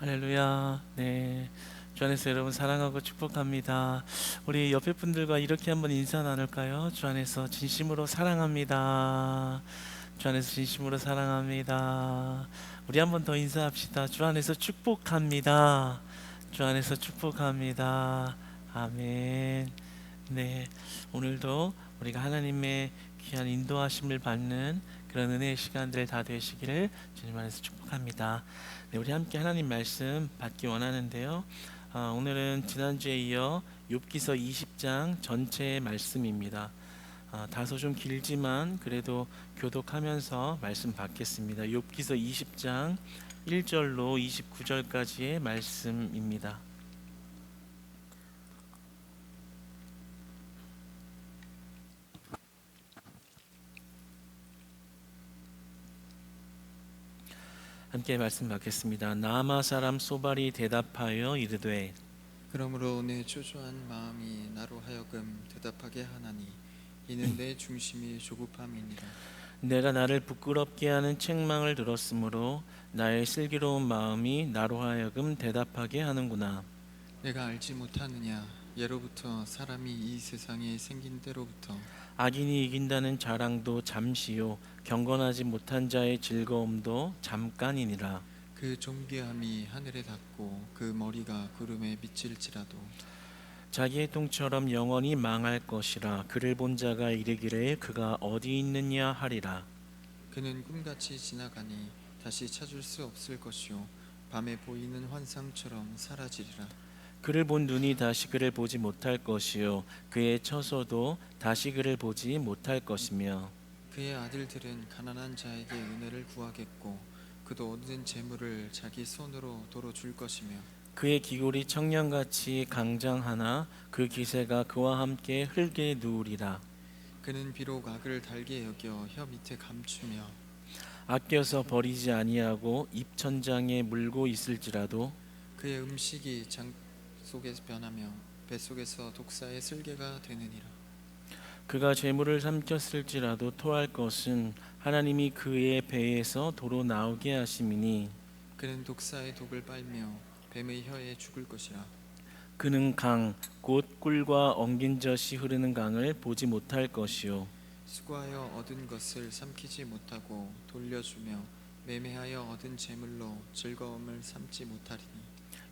할렐루야. 네. 주 안에서 여러분 사랑하고 축복합니다. 우리 옆에 분들과 이렇게 한번 인사 나눌까요? 주 안에서 진심으로 사랑합니다. 주 안에서 진심으로 사랑합니다. 우리 한번 더 인사합시다. 주 안에서 축복합니다. 주 안에서 축복합니다. 아멘. 네. 오늘도 우리가 하나님의 귀한 인도하심을 받는 그런 은혜의 시간들 다 되시기를 주님 안에서 축복합니다. 네, 우리 함께 하나님 말씀 받기 원하는데요. 오늘은 지난주에 이어 욥기서 20장 전체의 말씀입니다. 다소 좀 길지만 그래도 교독하면서 말씀 받겠습니다. 욥기서 20장 1절로 29절까지의 말씀입니다. 함께 말씀 받겠습니다. 나아마 사람 소발이 대답하여 이르되 그러므로 내 초조한 마음이 나로 하여금 대답하게 하나니 이는 내 중심이 조급함이니라. 내가 나를 부끄럽게 하는 책망을 들었으므로 나의 슬기로운 마음이 나로 하여금 대답하게 하는구나. 내가 알지 못하느냐 예로부터 사람이 이 세상에 생긴 때로부터 악인이 이긴다는 자랑도 잠시요 경건하지 못한 자의 즐거움도 잠깐이니라. 그 존귀함이 하늘에 닿고 그 머리가 구름에 미칠지라도 자기의 똥처럼 영원히 망할 것이라. 그를 본 자가 이르기를 그가 어디 있느냐 하리라. 그는 꿈같이 지나가니 다시 찾을 수 없을 것이요 밤에 보이는 환상처럼 사라지리라. 그를 본 눈이 다시 그를 보지 못할 것이요 그의 처소도 다시 그를 보지 못할 것이며 그의 아들들은 가난한 자에게 은혜를 구하겠고 그도 얻은 재물을 자기 손으로 도로 줄 것이며 그의 기골이 청년같이 강장하나 그 기세가 그와 함께 흙에 누우리라. 그는 비록 악을 달게 여겨 혀 밑에 감추며 아껴서 버리지 아니하고 입천장에 물고 있을지라도 그의 음식이 장 속에서 변하며 뱃속에서 독사의 쓸개가 되느니라. 그가 재물을 삼켰을지라도 토할 것은 하나님이 그의 배에서 도로 나오게 하심이니 그는 독사의 독을 빨며 뱀의 혀에 죽을 것이라. 그는 강 곧 꿀과 엉긴 젖이 흐르는 강을 보지 못할 것이요 수고하여 얻은 것을 삼키지 못하고 돌려주며 매매하여 얻은 재물로 즐거움을 삼지 못하리니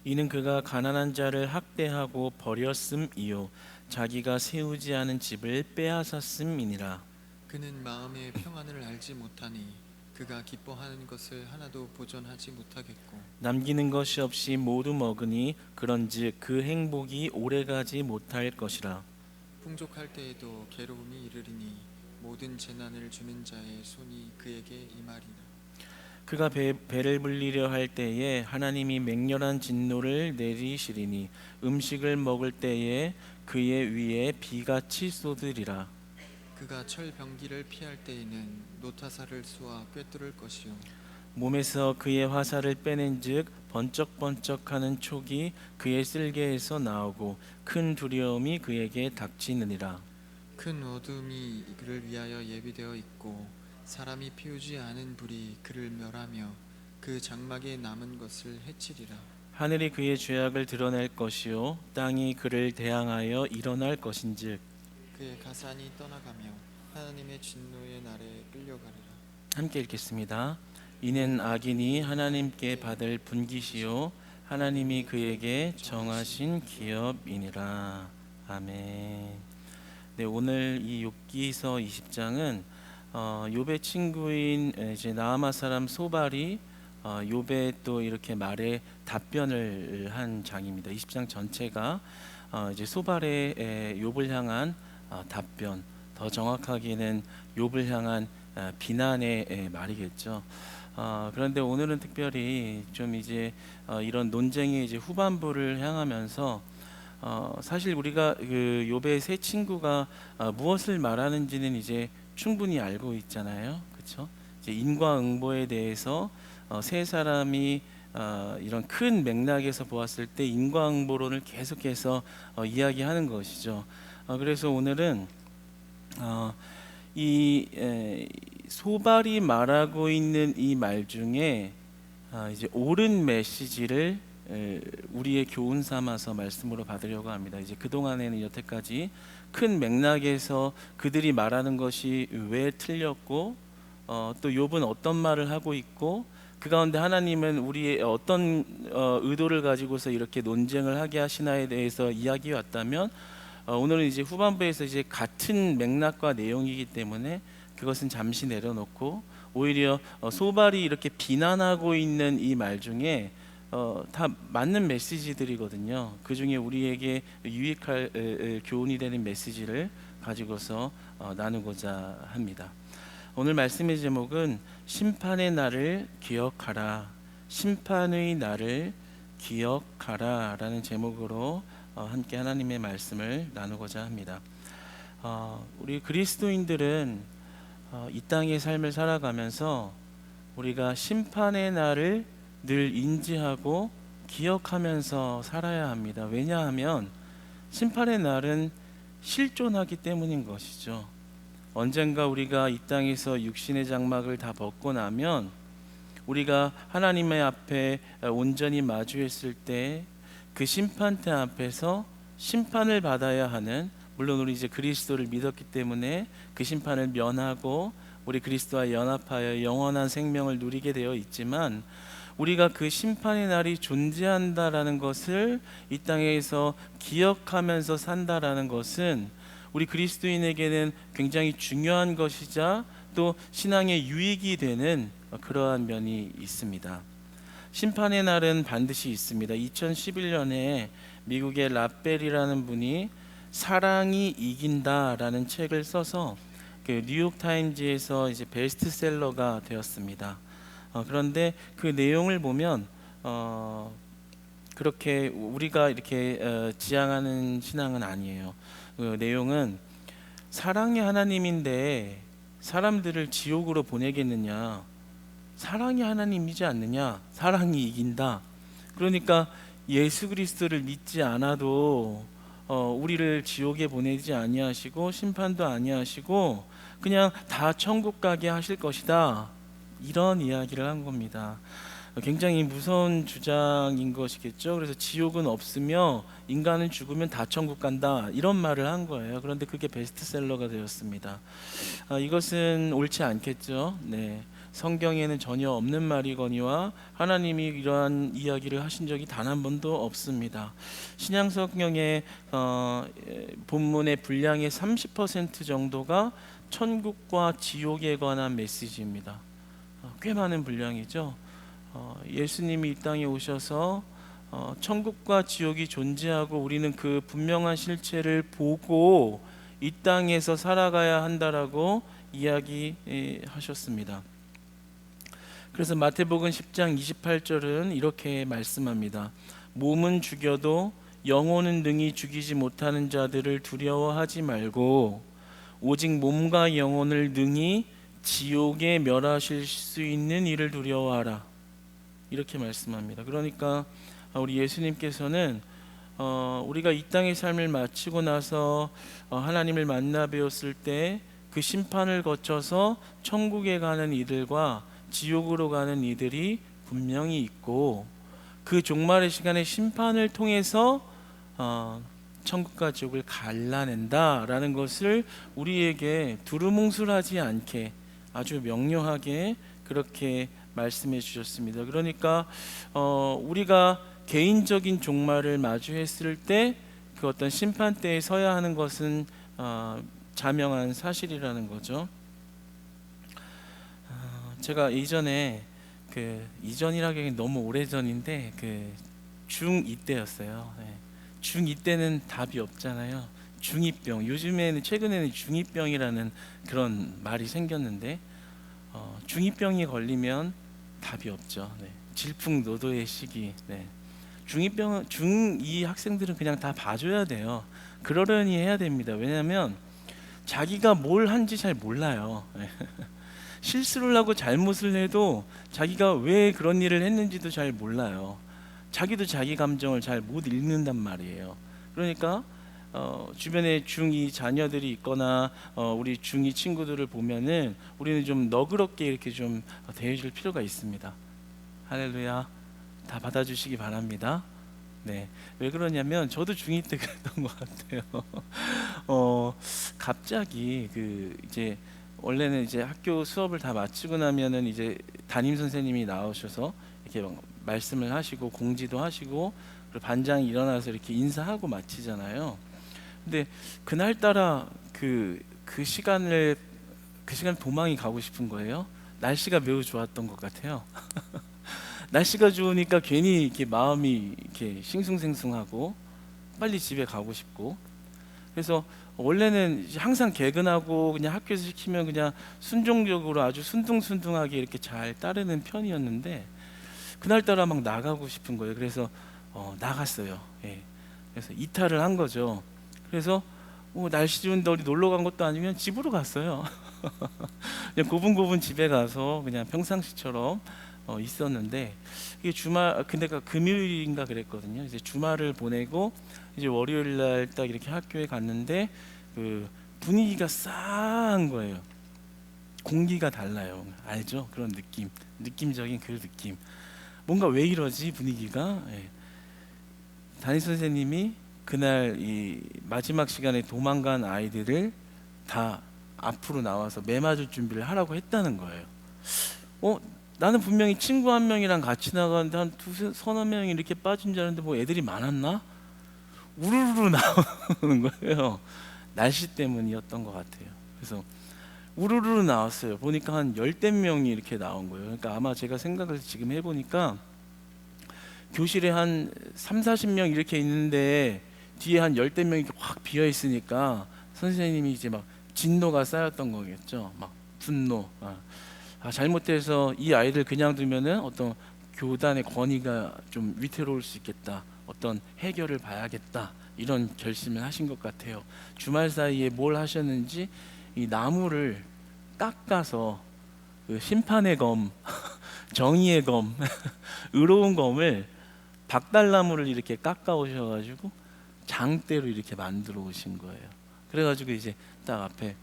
이는 그가 가난한 자를 학대하고 버렸음이요 자기가 세우지 않은 집을 빼앗았음이니라. 그는 마음의 평안을 알지 못하니 그가 기뻐하는 것을 하나도 보존하지 못하겠고 남기는 것이 없이 모두 먹으니 그런즉 그 행복이 오래가지 못할 것이라. 풍족할 때에도 괴로움이 이르리니 모든 재난을 주는 자의 손이 그에게 임하리라. 그가 배를 불리려 할 때에 하나님이 맹렬한 진노를 내리시리니 음식을 먹을 때에 그의 위에 비같이 쏟으리라. 그가 철병기를 피할 때에는 노타사를 쏘아 꿰뚫을 것이요 몸에서 그의 화살을 빼낸즉 번쩍번쩍하는 촉이 그의 쓸개에서 나오고 큰 두려움이 그에게 닥치느니라. 큰 어둠이 그를 위하여 예비되어 있고 사람이 피우지 않은 불이 그를 멸하며 그 장막에 남은 것을 해치리라. 하늘이 그의 죄악을 드러낼 것이요 땅이 그를 대항하여 일어날 것인즉 그의 가산이 떠나가며 하나님의 진노의 날에 끌려가리라. 함께 읽겠습니다. 이는 악인이 하나님께 받을 분깃이요 하나님이 그에게 정하신 기업이니라. 아멘. 네, 오늘 이 욥기서 20장은 욥의 친구인 이제 나아마 사람 소발이 욥의 또 이렇게 말에 답변을 한 장입니다. 20장 전체가 이제 소발의 욥을 향한 답변, 더 정확하게는 욥을 향한 비난의 말이겠죠. 그런데 오늘은 특별히 좀 이제 이런 논쟁의 이제 후반부를 향하면서 사실 우리가 그 욥의 세 친구가 무엇을 말하는지는 이제 충분히 알고 있잖아요, 그렇죠? 이제 인과응보에 대해서 세 사람이 이런 큰 맥락에서 보았을 때 인과응보론을 계속해서 이야기하는 것이죠. 그래서 오늘은 이 소발이 말하고 있는 이 말 중에 이제 옳은 메시지를 우리의 교훈 삼아서 말씀으로 받으려고 합니다. 이제 그 동안에는 여태까지 큰 맥락에서 그들이 말하는 것이 왜 틀렸고, 또 욥은 어떤 말을 하고 있고, 그 가운데 하나님은 우리의 어떤 의도를 가지고서 이렇게 논쟁을 하게 하시나에 대해서 이야기해 왔다면, 오늘은 이제 후반부에서 이제 같은 맥락과 내용이기 때문에 그것은 잠시 내려놓고 오히려 소발이 이렇게 비난하고 있는 이 말 중에 다 맞는 메시지들이거든요. 그 중에 우리에게 유익할 교훈이 되는 메시지를 가지고서 나누고자 합니다. 오늘 말씀의 제목은 심판의 날을 기억하라, 심판의 날을 기억하라 라는 제목으로 함께 하나님의 말씀을 나누고자 합니다. 우리 그리스도인들은 이 땅의 삶을 살아가면서 우리가 심판의 날을 늘 인지하고 기억하면서 살아야 합니다. 왜냐하면 심판의 날은 실존하기 때문인 것이죠. 언젠가 우리가 이 땅에서 육신의 장막을 다 벗고 나면 우리가 하나님의 앞에 온전히 마주했을 때 그 심판대 앞에서 심판을 받아야 하는, 물론 우리 이제 그리스도를 믿었기 때문에 그 심판을 면하고 우리 그리스도와 연합하여 영원한 생명을 누리게 되어 있지만, 우리가 그 심판의 날이 존재한다라는 것을 이 땅에서 기억하면서 산다라는 것은 우리 그리스도인에게는 굉장히 중요한 것이자 또 신앙의 유익이 되는 그러한 면이 있습니다. 심판의 날은 반드시 있습니다. 2011년에 미국의 라벨이라는 분이 사랑이 이긴다라는 책을 써서 그 뉴욕 타임즈에서 이제 베스트셀러가 되었습니다. 그런데 그 내용을 보면 그렇게 우리가 이렇게 지향하는 신앙은 아니에요. 그 내용은 사랑의 하나님인데 사람들을 지옥으로 보내겠느냐? 사랑이 하나님이지 않느냐? 사랑이 이긴다. 그러니까 예수 그리스도를 믿지 않아도 우리를 지옥에 보내지 아니하시고 심판도 아니하시고 그냥 다 천국 가게 하실 것이다. 이런 이야기를 한 겁니다. 굉장히 무서운 주장인 것이겠죠. 그래서 지옥은 없으며 인간은 죽으면 다 천국 간다, 이런 말을 한 거예요. 그런데 그게 베스트셀러가 되었습니다. 이것은 옳지 않겠죠. 네. 성경에는 전혀 없는 말이거니와 하나님이 이러한 이야기를 하신 적이 단 한 번도 없습니다. 신약 성경의 본문의 분량의 30% 정도가 천국과 지옥에 관한 메시지입니다. 꽤 많은 분량이죠. 예수님이 이 땅에 오셔서 천국과 지옥이 존재하고 우리는 그 분명한 실체를 보고 이 땅에서 살아가야 한다라고 이야기하셨습니다. 그래서 마태복음 10장 28절은 이렇게 말씀합니다. 몸은 죽여도 영혼은 능히 죽이지 못하는 자들을 두려워하지 말고 오직 몸과 영혼을 능히 지옥에 멸하실 수 있는 이를 두려워하라. 이렇게 말씀합니다. 그러니까 우리 예수님께서는 우리가 이 땅의 삶을 마치고 나서 하나님을 만나 뵈었을 때 그 심판을 거쳐서 천국에 가는 이들과 지옥으로 가는 이들이 분명히 있고, 그 종말의 시간에 심판을 통해서 천국과 지옥을 갈라낸다라는 것을 우리에게 두루뭉술하지 않게 아주 명료하게 그렇게 말씀해 주셨습니다. 그러니까 우리가 개인적인 종말을 마주했을 때 그 어떤 심판대에 서야 하는 것은 자명한 사실이라는 거죠. 제가 이전에 이전이라기엔 너무 오래전인데 중2 때였어요. 네. 중2 때는 답이 없잖아요. 중2병, 요즘에는 최근에는 중2병이라는 그런 말이 생겼는데 중2병이 걸리면 답이 없죠. 네. 질풍노도의 시기. 네. 중2 학생들은 그냥 다 봐줘야 돼요. 그러려니 해야 됩니다. 왜냐하면 자기가 뭘 한지 잘 몰라요. 네. 실수를 하고 잘못을 해도 자기가 왜 그런 일을 했는지도 잘 몰라요. 자기도 자기 감정을 잘 못 읽는단 말이에요. 그러니까 주변에 중2 자녀들이 있거나 우리 중2 친구들을 보면은 우리는 좀 너그럽게 이렇게 좀 대해줄 필요가 있습니다. 할렐루야. 다 받아주시기 바랍니다. 네, 왜 그러냐면 저도 중2 때 그랬던 것 같아요. 갑자기 그 이제 원래는 이제 학교 수업을 다 마치고 나면은 이제 담임 선생님이 나오셔서 이렇게 막 말씀을 하시고 공지도 하시고 그리고 반장이 일어나서 이렇게 인사하고 마치잖아요. 근데 그날따라 그 시간을 그 시간 도망이 가고 싶은 거예요. 날씨가 매우 좋았던 것 같아요. 날씨가 좋으니까 괜히 이렇게 마음이 이렇게 싱숭생숭하고 빨리 집에 가고 싶고. 그래서 원래는 항상 개근하고 그냥 학교에서 시키면 그냥 순종적으로 아주 순둥순둥하게 이렇게 잘 따르는 편이었는데 그날따라 막 나가고 싶은 거예요. 그래서 나갔어요. 예. 그래서 이탈을 한 거죠. 그래서 날씨 좋은데 어디 놀러 간 것도 아니면 집으로 갔어요. 그냥 고분고분 집에 가서 그냥 평상시처럼 있었는데 이게 주말 근데가 금요일인가 그랬거든요. 이제 주말을 보내고 이제 월요일 날 딱 이렇게 학교에 갔는데 그 분위기가 싸한 거예요. 공기가 달라요. 알죠? 그런 느낌적인 그 느낌. 뭔가 왜 이러지 분위기가? 예. 담임 선생님이 그날 이 마지막 시간에 도망간 아이들을 다 앞으로 나와서 매맞을 준비를 하라고 했다는 거예요. 나는 분명히 친구 한 명이랑 같이 나가는데 한 서너 명이 이렇게 빠진 줄 알았는데 뭐 애들이 많았나? 우르르 나오는 거예요. 날씨 때문이었던 것 같아요. 그래서 우르르 나왔어요. 보니까 한 열댓 명이 이렇게 나온 거예요. 그러니까 아마 제가 생각을 지금 해보니까 교실에 한 3, 40명 이렇게 있는데 뒤에 한 열댓 명이 확 비어 있으니까 선생님이 이제 막 진노가 쌓였던 거겠죠. 막 분노. 잘못해서 이 아이들 그냥 두면은 어떤 교단의 권위가 좀 위태로울 수 있겠다. 어떤 해결을 봐야겠다. 이런 결심을 하신 것 같아요. 주말 사이에 뭘 하셨는지 이 나무를 깎아서 그 심판의 검, 정의의 검, 의로운 검을 박달나무를 이렇게 깎아 오셔가지고 장대로 이렇게 만들어 오신 거예요. 그래가지고 이제 딱 앞에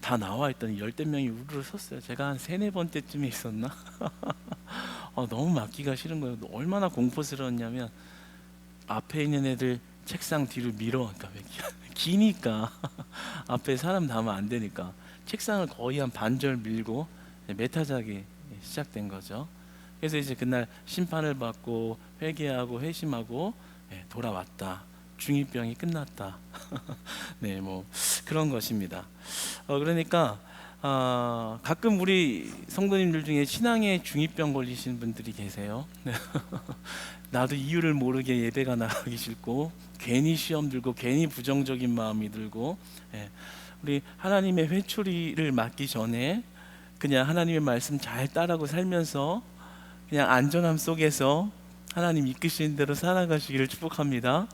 다 나와 있더니 열댓 명이 우르르 섰어요. 제가 한 세네 번째쯤에 있었나? 너무 맞기가 싫은 거예요. 얼마나 공포스러웠냐면 앞에 있는 애들 책상 뒤로 밀어. 그러니까 기니까 앞에 사람 담으면 안 되니까 책상을 거의 한 반절 밀고 메타작이 시작된 거죠. 그래서 이제 그날 심판을 받고 회개하고 회심하고 돌아왔다. 중2병이 끝났다. 네, 뭐 그런 것입니다. 그러니까 가끔 우리 성도님들 중에 신앙에 중2병 걸리신 분들이 계세요. 나도 이유를 모르게 예배가 나가기 싫고 괜히 시험 들고 괜히 부정적인 마음이 들고 우리 하나님의 회초리를 맞기 전에 그냥 하나님의 말씀 잘 따라고 살면서 그냥 안전함 속에서 하나님 이끄시는 대로 살아가시기를 축복합니다.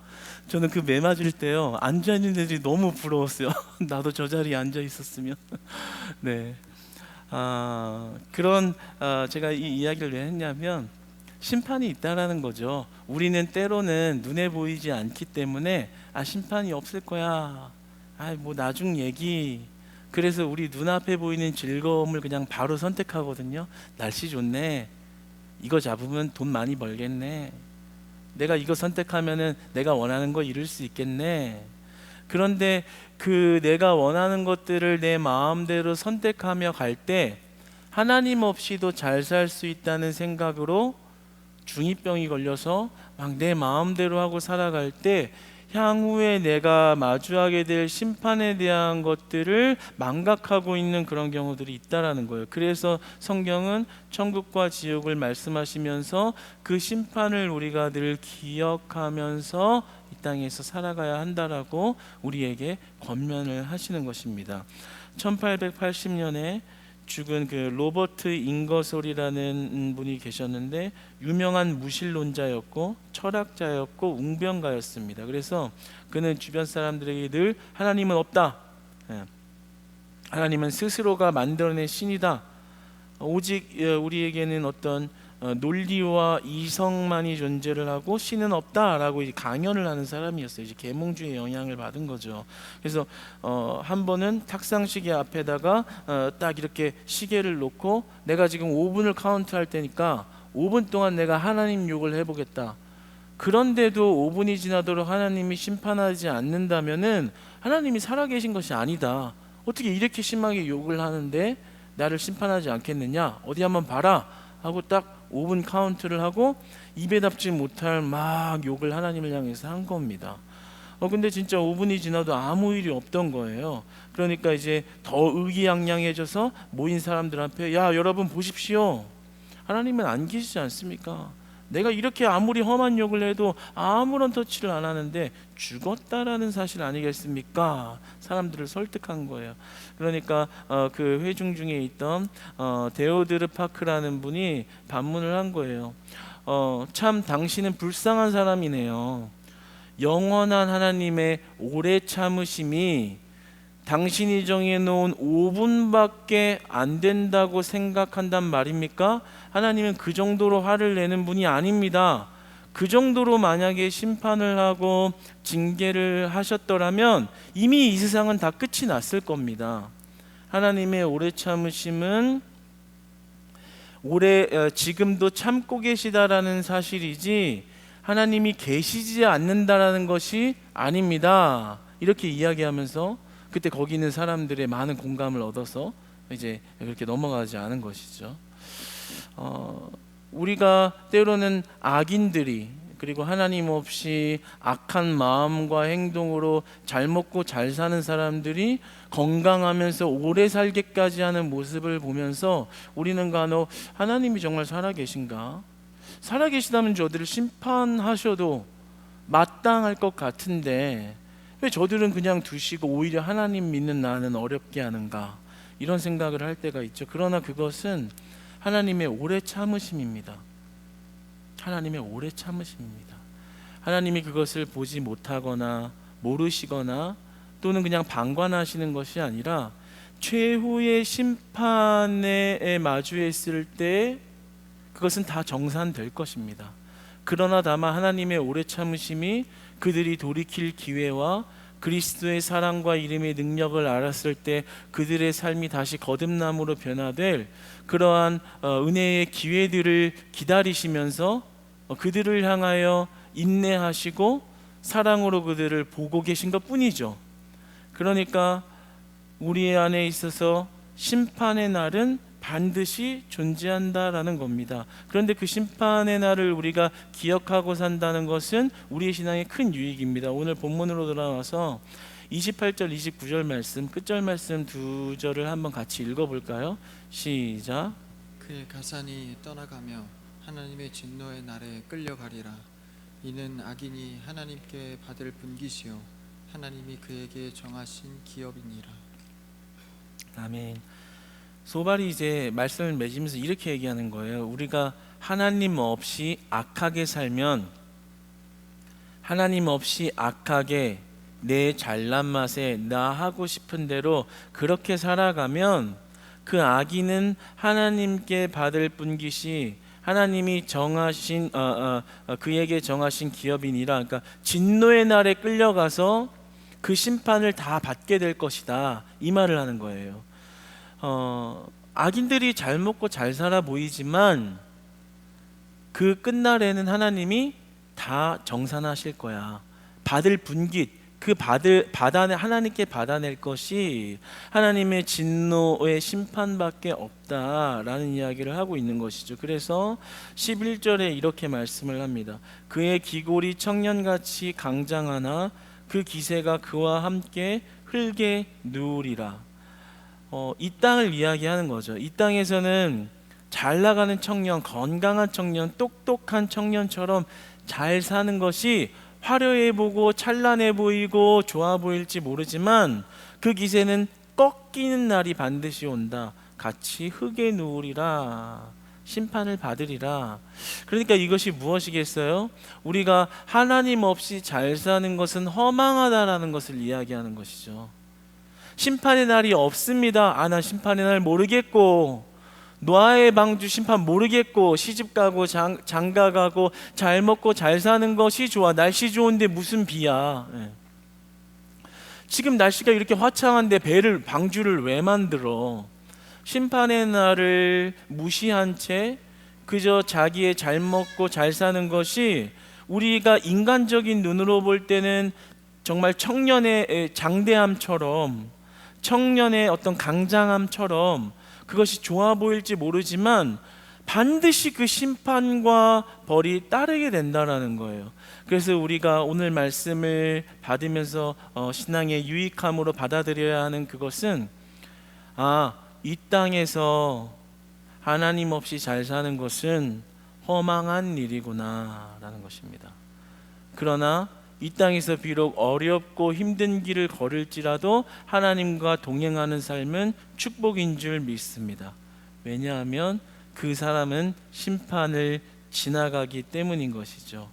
저는 그 매 맞을 때요 앉아있는 애들이 너무 부러웠어요. 나도 저 자리에 앉아 있었으면. 네, 그런 제가 이 이야기를 왜 했냐면 심판이 있다라는 거죠. 우리는 때로는 눈에 보이지 않기 때문에 심판이 없을 거야. 뭐 나중 얘기. 그래서 우리 눈앞에 보이는 즐거움을 그냥 바로 선택하거든요. 날씨 좋네. 이거 잡으면 돈 많이 벌겠네. 내가 이거 선택하면은 내가 원하는 거 이룰 수 있겠네. 그런데 그 내가 원하는 것들을 내 마음대로 선택하며 갈 때 하나님 없이도 잘 살 수 있다는 생각으로 중2병이 걸려서 막 내 마음대로 하고 살아갈 때 향후에 내가 마주하게 될 심판에 대한 것들을 망각하고 있는 그런 경우들이 있다라는 거예요. 그래서 성경은 천국과 지옥을 말씀하시면서 그 심판을 우리가 늘 기억하면서 이 땅에서 살아가야 한다라고 우리에게 권면을 하시는 것입니다. 1880년에 죽은 그 로버트 잉거솔이라는 분이 계셨는데 유명한 무신론자였고 철학자였고 웅변가였습니다. 그래서 그는 주변 사람들에게 늘 하나님은 없다. 하나님은 스스로가 만들어낸 신이다. 오직 우리에게는 어떤 논리와 이성만이 존재를 하고 신은 없다라고 이제 강연을 하는 사람이었어요. 이제 계몽주의 영향을 받은 거죠. 그래서 한 번은 탁상시계 앞에다가 딱 이렇게 시계를 놓고 내가 지금 5분을 카운트할 테니까 5분 동안 내가 하나님 욕을 해보겠다. 그런데도 5분이 지나도록 하나님이 심판하지 않는다면은 하나님이 살아계신 것이 아니다. 어떻게 이렇게 심하게 욕을 하는데 나를 심판하지 않겠느냐? 어디 한번 봐라 하고 딱 5분 카운트를 하고 입에 담지 못할 막 욕을 하나님을 향해서 한 겁니다. 근데 진짜 5분이 지나도 아무 일이 없던 거예요. 그러니까 이제 더 의기양양해져서 모인 사람들 앞에, 야 여러분 보십시오, 하나님은 안 계시지 않습니까? 내가 이렇게 아무리 험한 욕을 해도 아무런 터치를 안 하는데 죽었다라는 사실 아니겠습니까? 사람들을 설득한 거예요. 그러니까 그 회중 중에 있던 데오드르 파크라는 분이 반문을 한 거예요. 참 당신은 불쌍한 사람이네요. 영원한 하나님의 오래 참으심이 당신이 정해놓은 5분밖에 안 된다고 생각한단 말입니까? 하나님은 그 정도로 화를 내는 분이 아닙니다. 그 정도로 만약에 심판을 하고 징계를 하셨더라면 이미 이 세상은 다 끝이 났을 겁니다. 하나님의 오래 참으심은 지금도 참고 계시다라는 사실이지 하나님이 계시지 않는다라는 것이 아닙니다. 이렇게 이야기하면서 그때 거기 있는 사람들의 많은 공감을 얻어서 이제 그렇게 넘어가지 않은 것이죠. 우리가 때로는 악인들이, 그리고 하나님 없이 악한 마음과 행동으로 잘 먹고 잘 사는 사람들이 건강하면서 오래 살기까지 하는 모습을 보면서 우리는 간혹 하나님이 정말 살아계신가? 살아계시다면 저들을 심판하셔도 마땅할 것 같은데 왜 저들은 그냥 두시고 오히려 하나님 믿는 나는 어렵게 하는가? 이런 생각을 할 때가 있죠. 그러나 그것은 하나님의 오래 참으심입니다. 하나님의 오래 참으심입니다. 하나님이 그것을 보지 못하거나 모르시거나 또는 그냥 방관하시는 것이 아니라 최후의 심판에 마주했을 때 그것은 다 정산될 것입니다. 그러나 다만 하나님의 오래 참으심이 그들이 돌이킬 기회와 그리스도의 사랑과 이름의 능력을 알았을 때 그들의 삶이 다시 거듭남으로 변화될 그러한 은혜의 기회들을 기다리시면서 그들을 향하여 인내하시고 사랑으로 그들을 보고 계신 것 뿐이죠. 그러니까 우리 안에 있어서 심판의 날은 반드시 존재한다라는 겁니다. 그런데 그 심판의 날을 우리가 기억하고 산다는 것은 우리의 신앙에 큰 유익입니다. 오늘 본문으로 돌아와서 28절 29절 말씀, 끝절 말씀 두 절을 한번 같이 읽어볼까요? 시작. 그의 가산이 떠나가며 하나님의 진노의 날에 끌려가리라. 이는 악인이 하나님께 받을 분깃이요 하나님이 그에게 정하신 기업이니라. 아멘. 소발이 이제 말씀을 맺으면서 이렇게 얘기하는 거예요. 우리가 하나님 없이 악하게 살면, 하나님 없이 악하게 내 잘난 맛에 나 하고 싶은 대로 그렇게 살아가면 그 악인은 하나님께 받을 분깃이 하나님이 정하신 그에게 정하신 기업이니라. 그러니까 진노의 날에 끌려가서 그 심판을 다 받게 될 것이다, 이 말을 하는 거예요. 악인들이 잘 먹고 잘 살아 보이지만 그 끝날에는 하나님이 다 정산하실 거야. 받을 분깃, 하나님께 받아낼 것이 하나님의 진노의 심판밖에 없다라는 이야기를 하고 있는 것이죠. 그래서 11절에 이렇게 말씀을 합니다. 그의 기골이 청년같이 강장하나 그 기세가 그와 함께 흙에 누우리라. 이 땅을 이야기하는 거죠. 이 땅에서는 잘 나가는 청년, 건강한 청년, 똑똑한 청년처럼 잘 사는 것이 화려해 보고 찬란해 보이고 좋아 보일지 모르지만 그 기세는 꺾이는 날이 반드시 온다. 같이 흙에 누우리라. 심판을 받으리라. 그러니까 이것이 무엇이겠어요? 우리가 하나님 없이 잘 사는 것은 허망하다라는 것을 이야기하는 것이죠. 심판의 날이 없습니다. 난 심판의 날 모르겠고, 노아의 방주 심판 모르겠고, 시집가고 장가가고 잘 먹고 잘 사는 것이 좋아. 날씨 좋은데 무슨 비야. 지금 날씨가 이렇게 화창한데 방주를 왜 만들어? 심판의 날을 무시한 채 그저 자기의 잘 먹고 잘 사는 것이 우리가 인간적인 눈으로 볼 때는 정말 청년의 장대함처럼, 청년의 어떤 강장함처럼 그것이 좋아 보일지 모르지만 반드시 그 심판과 벌이 따르게 된다라는 거예요. 그래서 우리가 오늘 말씀을 받으면서 신앙의 유익함으로 받아들여야 하는 그것은, 이 땅에서 하나님 없이 잘 사는 것은 허망한 일이구나 라는 것입니다. 그러나 이 땅에서 비록 어렵고 힘든 길을 걸을지라도 하나님과 동행하는 삶은 축복인 줄 믿습니다. 왜냐하면 그 사람은 심판을 지나가기 때문인 것이죠.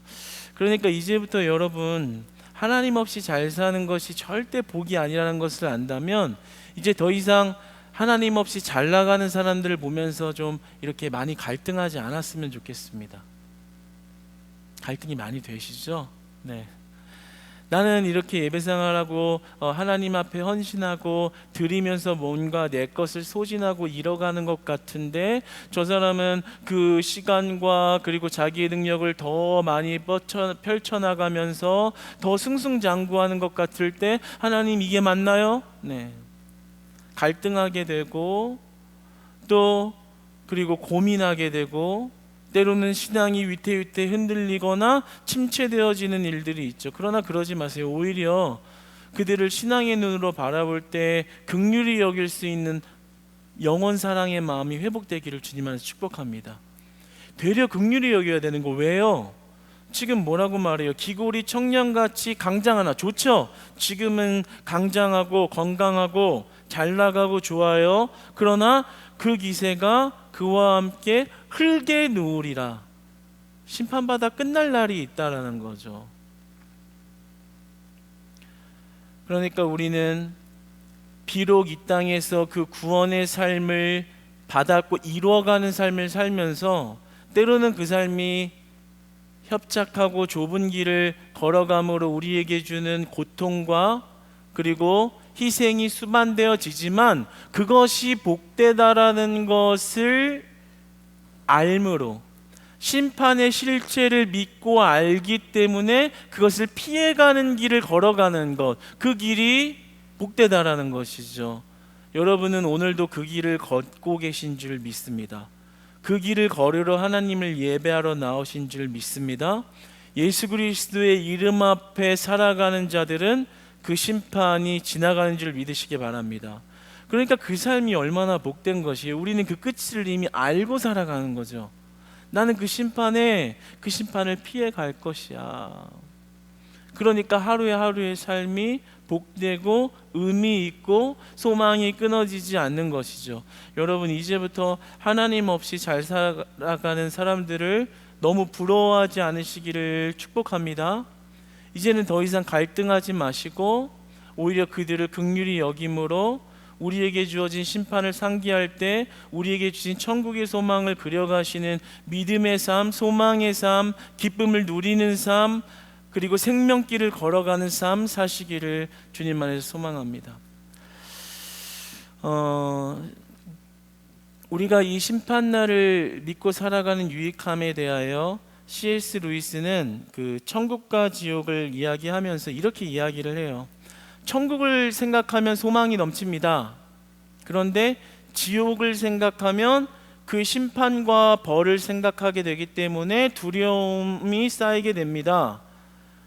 그러니까 이제부터 여러분, 하나님 없이 잘 사는 것이 절대 복이 아니라는 것을 안다면 이제 더 이상 하나님 없이 잘 나가는 사람들을 보면서 좀 이렇게 많이 갈등하지 않았으면 좋겠습니다. 갈등이 많이 되시죠? 네. 나는 이렇게 예배생활하고 하나님 앞에 헌신하고 드리면서 뭔가 내 것을 소진하고 잃어가는 것 같은데, 저 사람은 그 시간과 그리고 자기의 능력을 더 많이 펼쳐나가면서 더 승승장구하는 것 같을 때 하나님 이게 맞나요? 네. 갈등하게 되고 또 그리고 고민하게 되고 때로는 신앙이 위태위태 흔들리거나 침체되어지는 일들이 있죠. 그러나 그러지 마세요. 오히려 그들을 신앙의 눈으로 바라볼 때 긍휼히 여길 수 있는 영원 사랑의 마음이 회복되기를 주님 안에서 축복합니다. 되려 긍휼히 여겨야 되는 거. 왜요? 지금 뭐라고 말해요? 기골이 청년같이 강장하나. 좋죠? 지금은 강장하고 건강하고 잘 나가고 좋아요. 그러나 그 기세가 그와 함께 흙에 누우리라. 심판받아 끝날 날이 있다라는 거죠. 그러니까 우리는 비록 이 땅에서 그 구원의 삶을 받았고 이루어가는 삶을 살면서 때로는 그 삶이 협착하고 좁은 길을 걸어감으로 우리에게 주는 고통과 그리고 희생이 수반되어지지만 그것이 복되다라는 것을 알므로, 심판의 실체를 믿고 알기 때문에 그것을 피해가는 길을 걸어가는 것, 그 길이 복되다라는 것이죠. 여러분은 오늘도 그 길을 걷고 계신 줄 믿습니다. 그 길을 걸으러 하나님을 예배하러 나오신 줄 믿습니다. 예수 그리스도의 이름 앞에 살아가는 자들은 그 심판이 지나가는 줄 믿으시기 바랍니다. 그러니까 그 삶이 얼마나 복된 것이에요. 우리는 그 끝을 이미 알고 살아가는 거죠. 나는 그 심판을 피해 갈 것이야. 그러니까 하루의 삶이 복되고 의미 있고 소망이 끊어지지 않는 것이죠. 여러분, 이제부터 하나님 없이 잘 살아가는 사람들을 너무 부러워하지 않으시기를 축복합니다. 이제는 더 이상 갈등하지 마시고 오히려 그들을 긍휼히 여김으로 우리에게 주어진 심판을 상기할 때 우리에게 주신 천국의 소망을 그려가시는 믿음의 삶, 소망의 삶, 기쁨을 누리는 삶, 그리고 생명길을 걸어가는 삶 사시기를 주님 안에서 소망합니다. 우리가 이 심판날을 믿고 살아가는 유익함에 대하여 C.S. 루이스는 그 천국과 지옥을 이야기하면서 이렇게 이야기를 해요. 천국을 생각하면 소망이 넘칩니다. 그런데 지옥을 생각하면 그 심판과 벌을 생각하게 되기 때문에 두려움이 쌓이게 됩니다.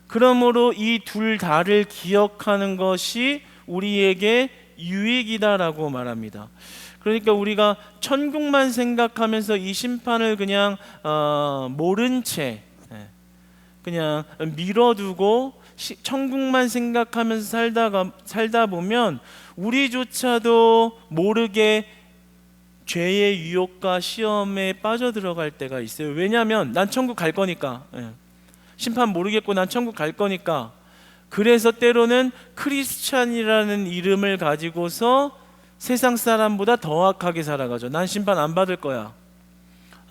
그러므로 이 둘 다를 기억하는 것이 우리에게 유익이다라고 말합니다. 그러니까 우리가 천국만 생각하면서 이 심판을 그냥 모른 채 그냥 밀어두고 천국만 생각하면서 살다 보면 우리조차도 모르게 죄의 유혹과 시험에 빠져들어갈 때가 있어요. 왜냐하면 난 천국 갈 거니까, 심판 모르겠고 난 천국 갈 거니까. 그래서 때로는 크리스찬이라는 이름을 가지고서 세상 사람보다 더 악하게 살아가죠. 난 심판 안 받을 거야.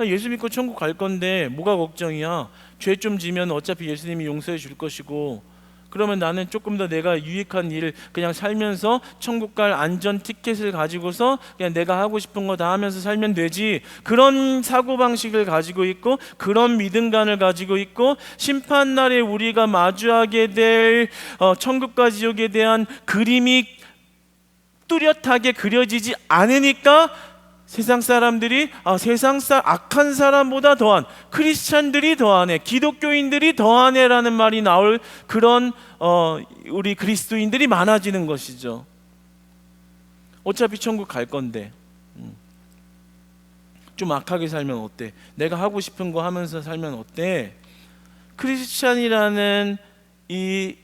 예수 믿고 천국 갈 건데 뭐가 걱정이야. 죄 좀 지면 어차피 예수님이 용서해 줄 것이고 그러면 나는 조금 더 내가 유익한 일을 그냥 살면서 천국 갈 안전 티켓을 가지고서 그냥 내가 하고 싶은 거 다 하면서 살면 되지, 그런 사고방식을 가지고 있고 그런 믿음관을 가지고 있고, 심판날에 우리가 마주하게 될 천국과 지옥에 대한 그림이 뚜렷하게 그려지지 않으니까 세상 사람들이 악한 사람보다 더한, 크리스찬들이 더하네, 기독교인들이 더하네라는 말이 나올 그런 우리 그리스도인들이 많아지는 것이죠. 어차피 천국 갈 건데 좀 악하게 살면 어때? 내가 하고 싶은 거 하면서 살면 어때? 크리스찬이라는 이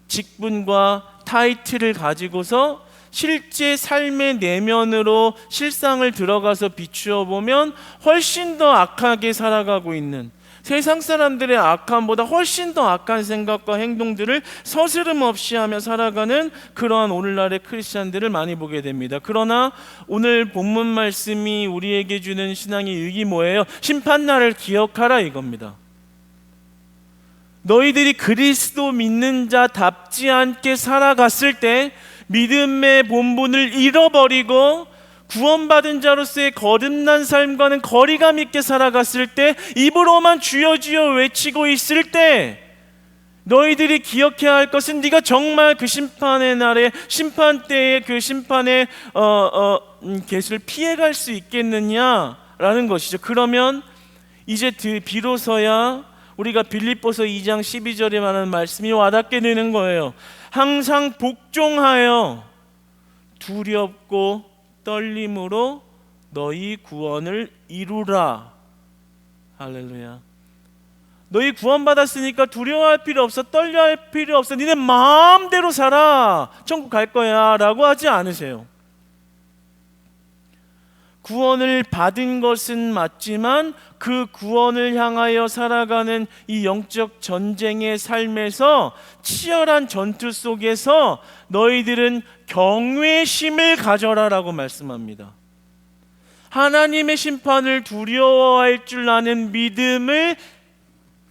직분과 타이틀을 가지고서 실제 삶의 내면으로 실상을 들어가서 비추어 보면 훨씬 더 악하게 살아가고 있는, 세상 사람들의 악함보다 훨씬 더 악한 생각과 행동들을 서스름 없이 하며 살아가는 그러한 오늘날의 크리스찬들을 많이 보게 됩니다. 그러나 오늘 본문 말씀이 우리에게 주는 신앙의 의의가 뭐예요? 심판날을 기억하라 이겁니다. 너희들이 그리스도 믿는 자답지 않게 살아갔을 때, 믿음의 본분을 잃어버리고 구원받은 자로서의 거듭난 삶과는 거리감 있게 살아갔을 때, 입으로만 주여 주여 외치고 있을 때, 너희들이 기억해야 할 것은 네가 정말 그 심판의 날에, 심판 때의 그 심판의 계수를 피해갈 수 있겠느냐라는 것이죠. 그러면 이제 비로소야 우리가 빌립보서 2장 12절에 말하는 말씀이 와닿게 되는 거예요. 항상 복종하여 두렵고 떨림으로 너희 구원을 이루라. 할렐루야. 너희 구원받았으니까 두려워할 필요 없어, 떨려할 필요 없어, 니네 마음대로 살아, 천국 갈 거야 라고 하지 않으세요. 구원을 받은 것은 맞지만 그 구원을 향하여 살아가는 이 영적 전쟁의 삶에서, 치열한 전투 속에서 너희들은 경외심을 가져라라고 말씀합니다. 하나님의 심판을 두려워할 줄 아는 믿음을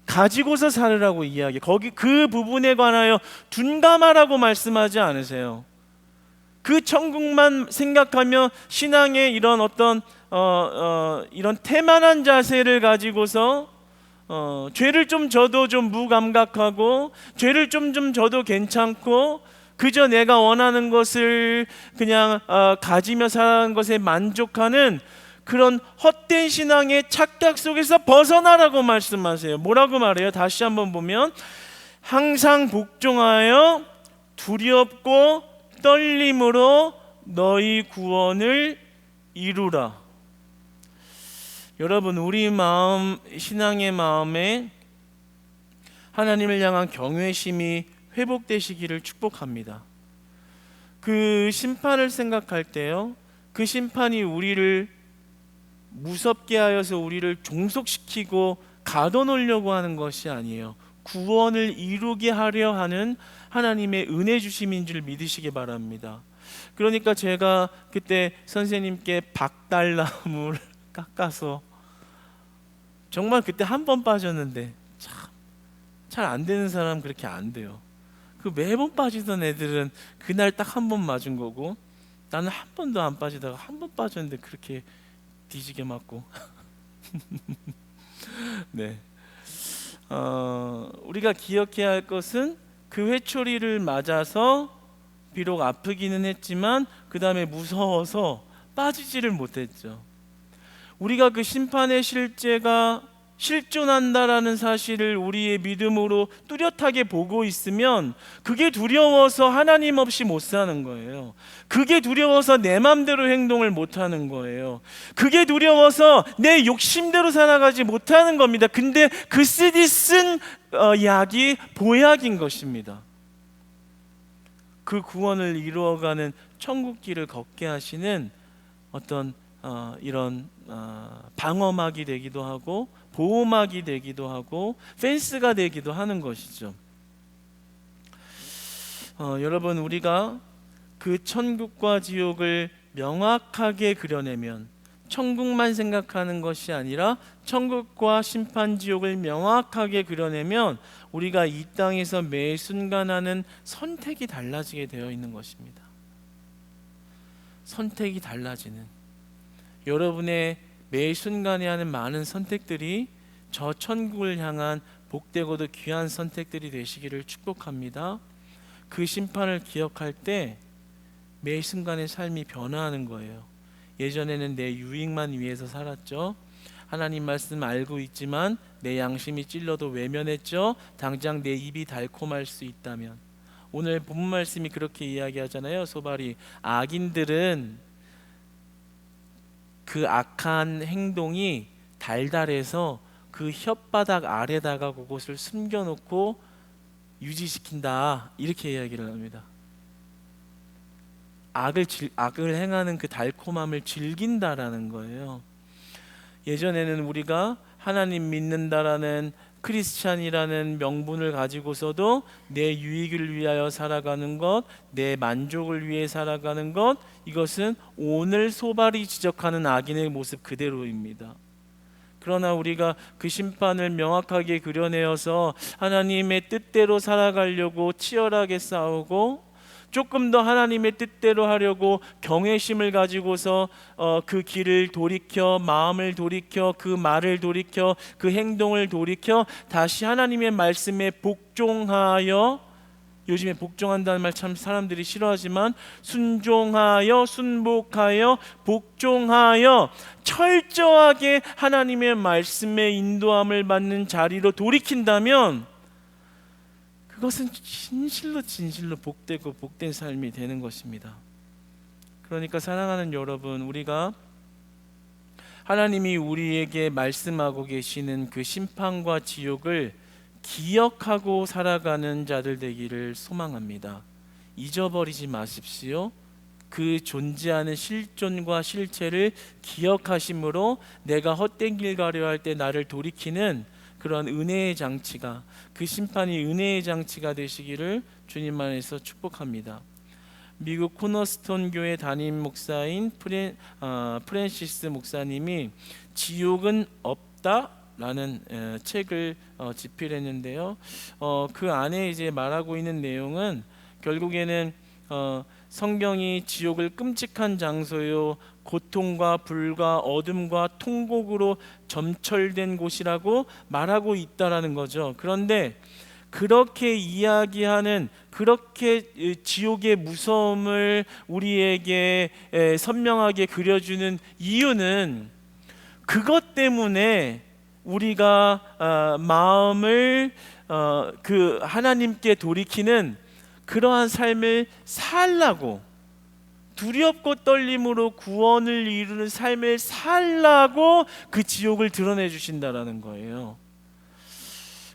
가지고서 살으라고 이야기. 거기 그 부분에 관하여 둔감하라고 말씀하지 않으세요. 그 천국만 생각하며 신앙의 이런 어떤 이런 태만한 자세를 가지고서 죄를 좀 져도 좀 무감각하고, 죄를 좀 져도 괜찮고, 그저 내가 원하는 것을 그냥 가지며 살아가는 것에 만족하는 그런 헛된 신앙의 착각 속에서 벗어나라고 말씀하세요. 뭐라고 말해요? 다시 한번 보면, 항상 복종하여 두렵고 떨림으로 너희 구원을 이루라. 여러분, 우리 마음, 신앙의 마음에 하나님을 향한 경외심이 회복되시기를 축복합니다. 그 심판을 생각할 때요, 그 심판이 우리를 무섭게 하여서 우리를 종속시키고 가둬놓으려고 하는 것이 아니에요. 구원을 이루게 하려 하는 하나님의 은혜 주심인 줄 믿으시기 바랍니다. 그러니까 제가 그때 선생님께 박달나무를 깎아서, 정말 그때 한 번 빠졌는데 잘 안 되는 사람 그렇게 안 돼요. 그 매번 빠지던 애들은 그날 딱 한 번 맞은 거고, 나는 한 번도 안 빠지다가 한 번 빠졌는데 그렇게 뒤지게 맞고 네. 우리가 기억해야 할 것은 그 회초리를 맞아서 비록 아프기는 했지만 그 다음에 무서워서 빠지지를 못했죠. 우리가 그 심판의 실제가 실존한다라는 사실을 우리의 믿음으로 뚜렷하게 보고 있으면, 그게 두려워서 하나님 없이 못 사는 거예요. 그게 두려워서 내 맘대로 행동을 못 하는 거예요. 그게 두려워서 내 욕심대로 살아가지 못하는 겁니다. 근데 그 쓰디 쓴 약이 보약인 것입니다. 그 구원을 이루어가는 천국길을 걷게 하시는 어떤 이런 방어막이 되기도 하고, 보호막이 되기도 하고, 펜스가 되기도 하는 것이죠. 여러분, 우리가 그 천국과 지옥을 명확하게 그려내면, 천국만 생각하는 것이 아니라 천국과 심판 지옥을 명확하게 그려내면 우리가 이 땅에서 매 순간 하는 선택이 달라지게 되어 있는 것입니다. 선택이 달라지는, 여러분의 매 순간에 하는 많은 선택들이 저 천국을 향한 복되고도 귀한 선택들이 되시기를 축복합니다. 그 심판을 기억할 때 매 순간의 삶이 변화하는 거예요. 예전에는 내 유익만 위해서 살았죠. 하나님 말씀 알고 있지만 내 양심이 찔러도 외면했죠. 당장 내 입이 달콤할 수 있다면. 오늘 본문 말씀이 그렇게 이야기하잖아요. 소발이 악인들은 그 악한 행동이 달달해서 그 혓바닥 아래다가 그것을 숨겨놓고 유지시킨다, 이렇게 이야기를 합니다. 악을 행하는 그 달콤함을 즐긴다라는 거예요. 예전에는 우리가 하나님 믿는다라는 크리스찬이라는 명분을 가지고서도 내 유익을 위하여 살아가는 것, 내 만족을 위해 살아가는 것, 이것은 오늘 소발이 지적하는 악인의 모습 그대로입니다. 그러나 우리가 그 심판을 명확하게 그려내어서 하나님의 뜻대로 살아가려고 치열하게 싸우고 조금 더 하나님의 뜻대로 하려고 경외심을 가지고서 그 길을 돌이켜, 마음을 돌이켜, 그 말을 돌이켜, 그 행동을 돌이켜 다시 하나님의 말씀에 복종하여, 요즘에 복종한다는 말 참 사람들이 싫어하지만 순종하여, 순복하여, 복종하여 철저하게 하나님의 말씀의 인도함을 받는 자리로 돌이킨다면 그것은 진실로 복되고 복된 삶이 되는 것입니다. 그러니까 사랑하는 여러분, 우리가 하나님이 우리에게 말씀하고 계시는 그 심판과 지옥을 기억하고 살아가는 자들 되기를 소망합니다. 잊어버리지 마십시오. 그 존재하는 실존과 실체를 기억하심으로 내가 헛된 길 가려 할 때 나를 돌이키는 그런 은혜의 장치가, 그 심판이 은혜의 장치가 되시기를 주님 안에서 축복합니다. 미국 코너스톤 교회 담임 목사인 프랜시스 목사님이 지옥은 없다라는 책을 집필했는데요. 그 안에 이제 말하고 있는 내용은 결국에는 성경이 지옥을 끔찍한 장소요, 고통과 불과 어둠과 통곡으로 점철된 곳이라고 말하고 있다라는 거죠. 그런데 그렇게 이야기하는, 그렇게 지옥의 무서움을 우리에게 선명하게 그려주는 이유는 그것 때문에 우리가 마음을 그 하나님께 돌이키는 그러한 삶을 살라고, 두렵고 떨림으로 구원을 이루는 삶을 살라고 그 지옥을 드러내 주신다라는 거예요.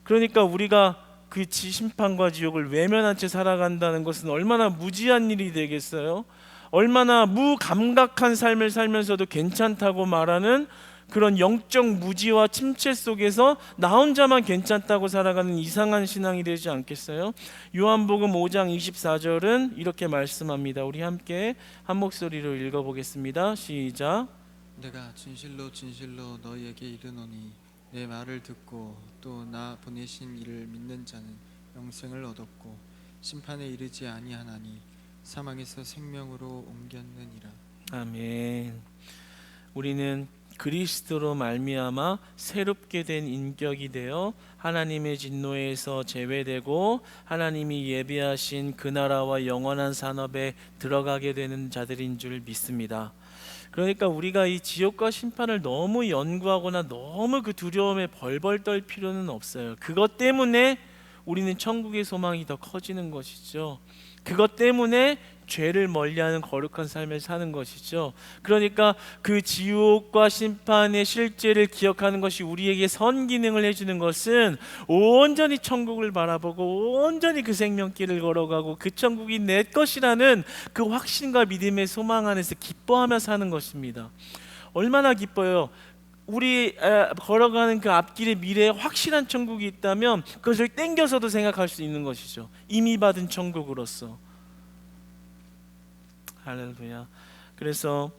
그러니까 우리가 그 심판과 지옥을 외면한 채 살아간다는 것은 얼마나 무지한 일이 되겠어요? 얼마나 무감각한 삶을 살면서도 괜찮다고 말하는 그런 영적 무지와 침체 속에서 나 혼자만 괜찮다고 살아가는 이상한 신앙이 되지 않겠어요? 요한복음 5장 24절은 이렇게 말씀합니다. 우리 함께 한 목소리로 읽어보겠습니다. 시작. 내가 진실로 진실로 너희에게 이르노니 내 말을 듣고 또 나 보내신 이를 믿는 자는 영생을 얻었고 심판에 이르지 아니하나니 사망에서 생명으로 옮겼느니라. 아멘. 우리는 그리스도로 말미암아 새롭게 된 인격이 되어 하나님의 진노에서 제외되고 하나님이 예비하신 그 나라와 영원한 산업에 들어가게 되는 자들인 줄 믿습니다. 그러니까 우리가 이 지옥과 심판을 너무 연구하거나 너무 그 두려움에 벌벌 떨 필요는 없어요. 그것 때문에 우리는 천국의 소망이 더 커지는 것이죠. 그것 때문에 죄를 멀리하는 거룩한 삶을 사는 것이죠. 그러니까 그 지옥과 심판의 실제를 기억하는 것이 우리에게 선기능을 해주는 것은 온전히 천국을 바라보고 온전히 그 생명길을 걸어가고 그 천국이 내 것이라는 그 확신과 믿음의 소망 안에서 기뻐하며 사는 것입니다. 얼마나 기뻐요. 우리 걸어가는 그 앞길의 미래에 확실한 천국이 있다면 그것을 땡겨서도 생각할 수 있는 것이죠. 이미 받은 천국으로서. 할렐루야. 그래서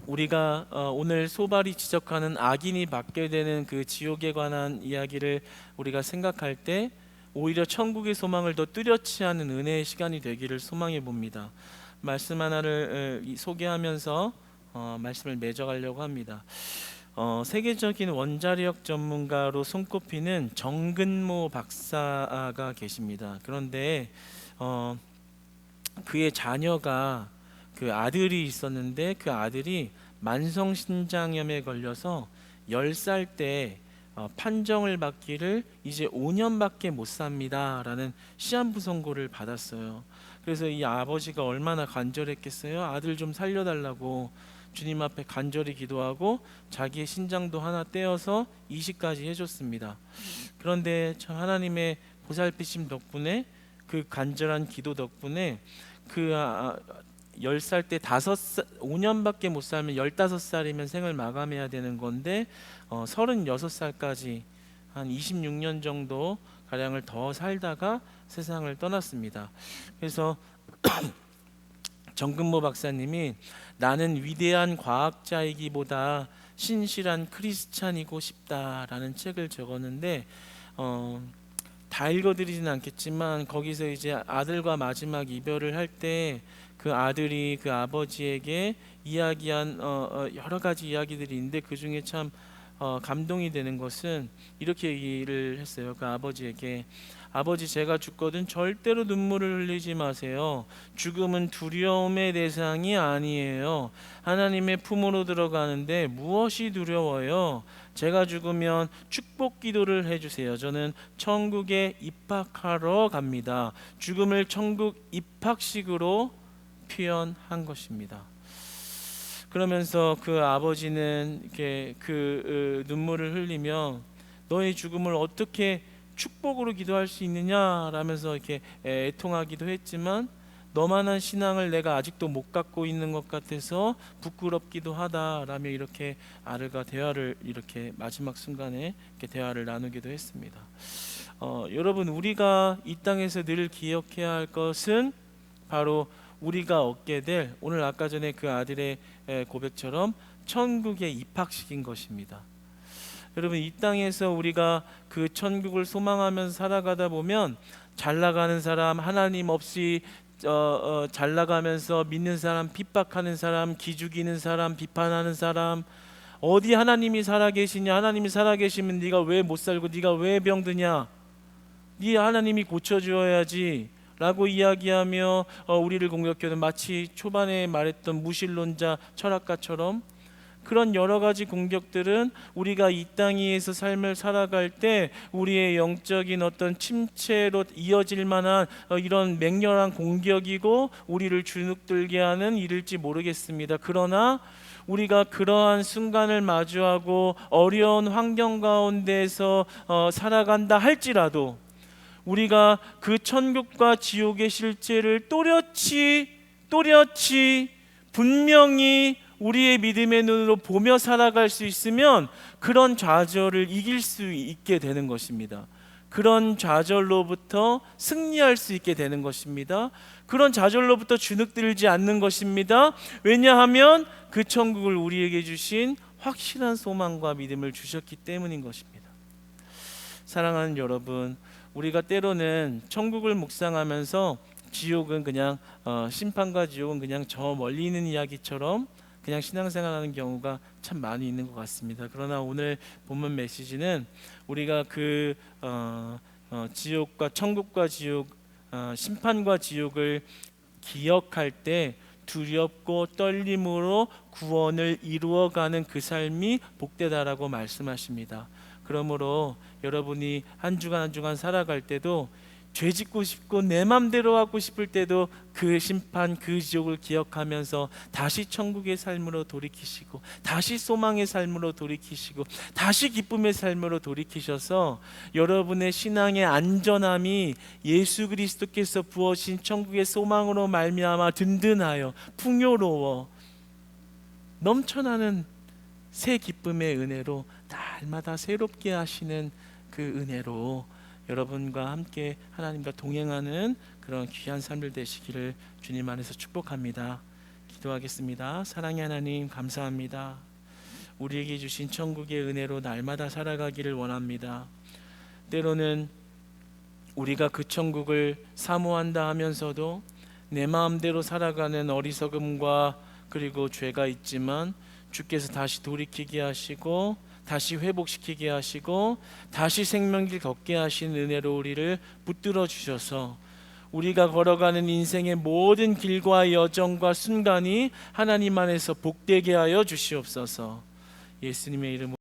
우리가 오늘 소발이 지적하는 악인이 받게 되는 그 지옥에 관한 이야기를 우리가 생각할 때 오히려 천국의 소망을 더 뚜렷이 하는 은혜의 시간이 되기를 소망해 봅니다. 말씀 하나를 소개하면서 말씀을 맺어가려고 합니다. 세계적인 원자력 전문가로 손꼽히는 정근모 박사가 계십니다. 그런데 그의 자녀가 그 아들이 있었는데 그 아들이 만성신장염에 걸려서 10살 때 판정을 받기를 이제 5년밖에 못 삽니다 라는 시한부 선고를 받았어요. 그래서 이 아버지가 얼마나 간절했겠어요. 아들 좀 살려달라고 주님 앞에 간절히 기도하고 자기의 신장도 하나 떼어서 이식까지 해줬습니다. 그런데 참 하나님의 보살피심 덕분에 그 간절한 기도 덕분에 그 10살 때 5년밖에 못 살면 15살이면 생을 마감해야 되는 건데 36살까지 한 26년 정도 가량을 더 살다가 세상을 떠났습니다. 그래서 정근모 박사님이 나는 위대한 과학자이기보다 신실한 크리스찬이고 싶다라는 책을 적었는데 다 읽어드리진 않겠지만 거기서 이제 아들과 마지막 이별을 할 때 그 아들이 그 아버지에게 이야기한 여러 가지 이야기들이 있는데 그 중에 참 감동이 되는 것은 이렇게 얘기를 했어요. 그 아버지에게 아버지 제가 죽거든 절대로 눈물을 흘리지 마세요. 죽음은 두려움의 대상이 아니에요. 하나님의 품으로 들어가는데 무엇이 두려워요? 제가 죽으면 축복 기도를 해주세요. 저는 천국에 입학하러 갑니다. 죽음을 천국 입학식으로 표현한 것입니다. 그러면서 그 아버지는 이렇게 그 눈물을 흘리며 너의 죽음을 어떻게 축복으로 기도할 수 있느냐라면서 이렇게 애통하기도 했지만 너만한 신앙을 내가 아직도 못 갖고 있는 것 같아서 부끄럽기도 하다라며 이렇게 아들과 대화를 이렇게 마지막 순간에 이렇게 대화를 나누기도 했습니다. 여러분 우리가 이 땅에서 늘 기억해야 할 것은 바로 우리가 얻게 될 오늘 아까 전에 그 아들의 고백처럼 천국의 입학식인 것입니다. 여러분 이 땅에서 우리가 그 천국을 소망하면서 살아가다 보면 잘 나가는 사람, 하나님 없이 잘 나가면서 믿는 사람, 핍박하는 사람, 기죽이는 사람, 비판하는 사람, 어디 하나님이 살아계시냐, 하나님이 살아계시면 네가 왜 못 살고 네가 왜 병드냐, 네 하나님이 고쳐주어야지 라고 이야기하며 우리를 공격하는 마치 초반에 말했던 무신론자 철학가처럼 그런 여러 가지 공격들은 우리가 이 땅 위에서 삶을 살아갈 때 우리의 영적인 어떤 침체로 이어질 만한 이런 맹렬한 공격이고 우리를 주눅들게 하는 일일지 모르겠습니다. 그러나 우리가 그러한 순간을 마주하고 어려운 환경 가운데서 살아간다 할지라도 우리가 그 천국과 지옥의 실체를 또렷이 분명히 우리의 믿음의 눈으로 보며 살아갈 수 있으면 그런 좌절을 이길 수 있게 되는 것입니다. 그런 좌절로부터 승리할 수 있게 되는 것입니다. 그런 좌절로부터 주눅들지 않는 것입니다. 왜냐하면 그 천국을 우리에게 주신 확실한 소망과 믿음을 주셨기 때문인 것입니다. 사랑하는 여러분, 우리가 때로는 천국을 묵상하면서 지옥은 그냥 심판과 지옥은 그냥 저 멀리 있는 이야기처럼 그냥 신앙생활하는 경우가 참 많이 있는 것 같습니다. 그러나 오늘 본문 메시지는 우리가 그 지옥과 천국과 지옥, 심판과 지옥을 기억할 때 두렵고 떨림으로 구원을 이루어가는 그 삶이 복되다라고 말씀하십니다. 그러므로 여러분이 한 주간 한 주간 살아갈 때도 죄 짓고 싶고 내 맘대로 하고 싶을 때도 그 심판 그 지옥을 기억하면서 다시 천국의 삶으로 돌이키시고 다시 소망의 삶으로 돌이키시고 다시 기쁨의 삶으로 돌이키셔서 여러분의 신앙의 안전함이 예수 그리스도께서 부어신 천국의 소망으로 말미암아 든든하여 풍요로워 넘쳐나는 새 기쁨의 은혜로 날마다 새롭게 하시는 그 은혜로 여러분과 함께 하나님과 동행하는 그런 귀한 삶을 되시기를 주님 안에서 축복합니다. 기도하겠습니다. 사랑의 하나님, 감사합니다. 우리에게 주신 천국의 은혜로 날마다 살아가기를 원합니다. 때로는 우리가 그 천국을 사모한다 하면서도 내 마음대로 살아가는 어리석음과 그리고 죄가 있지만 주께서 다시 돌이키게 하시고 다시 회복시키게 하시고 다시 생명길 걷게 하신 은혜로 우리를 붙들어 주셔서 우리가 걸어가는 인생의 모든 길과 여정과 순간이 하나님 안에서 복되게 하여 주시옵소서. 예수님의 이름으로